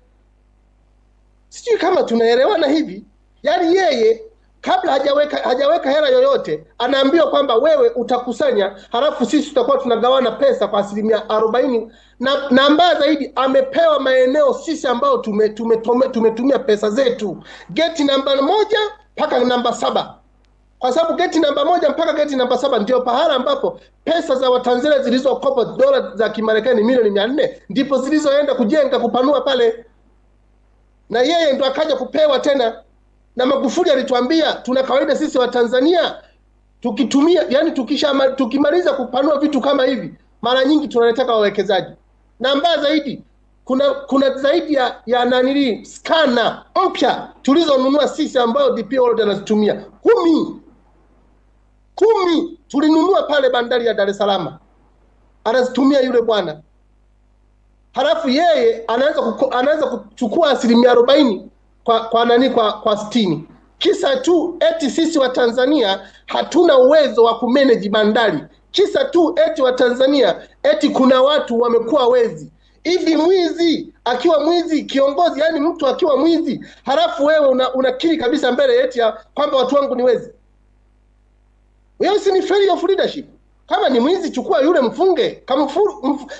Sijui kama tunaelewana hivi. Yaani yeye kabla hajaweka hela yoyote anaambiwa kwamba wewe utakusanya, halafu sisi tutakuwa tunagawana pesa kwa 40%, na mbaya zaidi amepewa maeneo sisi ambao tumetumia pesa zetu, geti namba 1 mpaka namba 7. Kwa sababu geti namba 1 mpaka geti namba 7 ndio pahala ambapo pesa za Watanzania zilizokopa dola za Kimarekani milioni 400 ndipo zilizoenda kujenga kupanua pale, na yeye ndo akaja kupewa tena. Na Magufuli alituambia tuna kawaida sisi wa Tanzania tukitumia, yani tukimaliza kupanua vitu kama hivi mara nyingi tunataka wawekezaji. Na mbaya zaidi kuna zaidi ya nanili skana mpya tulizonunua sisi ambao DP World anazitumia 10 tulinunua pale bandari ya Dar es Salaam, anazitumia yule bwana. Halafu yeye anaanza kuchukua 40% kwa 60. Kisa tu eti sisi wa Tanzania hatuna uwezo wa kumanage bandari. Kisa tu eti wa Tanzania eti kuna watu wamekuwa wezi. Hivi mwizi akiwa mwizi kiongozi, yani mtu akiwa mwizi, halafu wewe unakiri kabisa mbele eti kwamba watu wangu ni wezi? Wewe si ni failure of leadership? Kama ni mwizi chukua yule mfunge,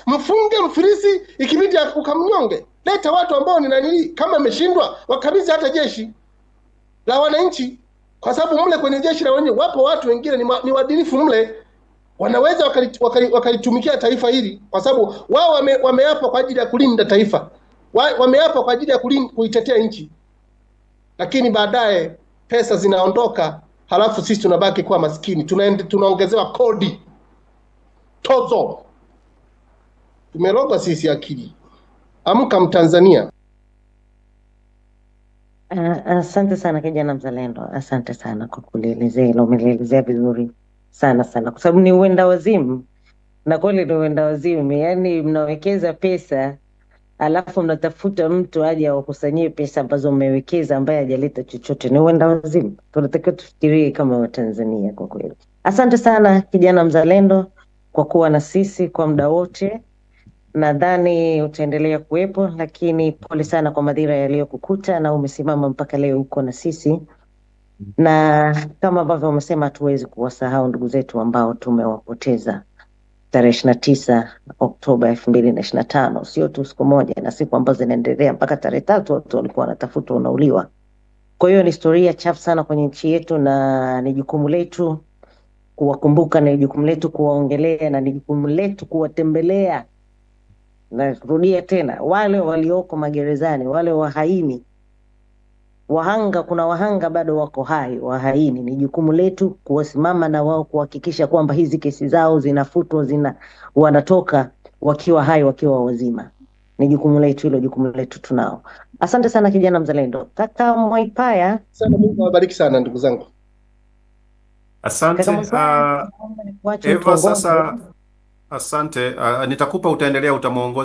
mfunge mfilisi, ikibidi ukamnyonge. Leta watu ambao ni nani, kama ameshindwa wakabidhi hata jeshi la wananchi, kwa sababu mle kwenye jeshi la wananchi wapo watu wengine ni waadilifu mle, wanaweza wakalitumikia taifa hili, kwa sababu wao wameapa kwa ajili ya kulinda taifa, wameapa kwa ajili ya kuitetea nchi. Lakini baadaye pesa zinaondoka, halafu sisi tunabaki kuwa maskini, tunaongezewa kodi, tozo. Tumeroga sisi akili. Amka Mtanzania. Asante sana kijana mzalendo, asante sana kwa kulielezea hilo, umelielezea vizuri sana, kwa sababu ni uenda wazimu, na kweli ni uenda wazimu. Yani mnawekeza pesa alafu mnatafuta mtu aje awakusanyie pesa ambazo mmewekeza ambaye hajaleta chochote. Ni uenda wazimu. Tunatakiwa tufikirie kama Watanzania kwa kweli. Asante sana kijana mzalendo kwa kuwa na sisi kwa muda wote. Nadhani utaendelea kuwepo, lakini pole sana kwa madhira yaliyokukuta, na umesimama mpaka leo uko na sisi. Na kama ambavyo umesema, hatuwezi kuwasahau ndugu zetu ambao tumewapoteza tarehe 29 Oktoba 2025. Sio tu siku moja, na siku ambazo zinaendelea mpaka tarehe 3 watu walikuwa wanatafuta unauliwa. Kwa hiyo ni historia chafu sana kwenye nchi yetu, na ni jukumu letu kuwakumbuka, na ni jukumu letu kuwaongelea, na ni jukumu letu kuwatembelea. Na kurudia tena, wale walioko magerezani, wale wahaini, wahanga, kuna wahanga bado wako hai, wahaini, ni jukumu letu kuwasimama na wao, kuhakikisha kwamba hizi kesi zao zinafutwa, wanatoka wakiwa hai, wakiwa wazima. Ni jukumu letu hilo, jukumu letu tunao. Asante sana kijana mzalendo. Kaka Mwaipaya. Sana, Mungu awabariki sana ndugu zangu. Asante. Eva, sasa asante. Nitakupa, utaendelea, utamuongoza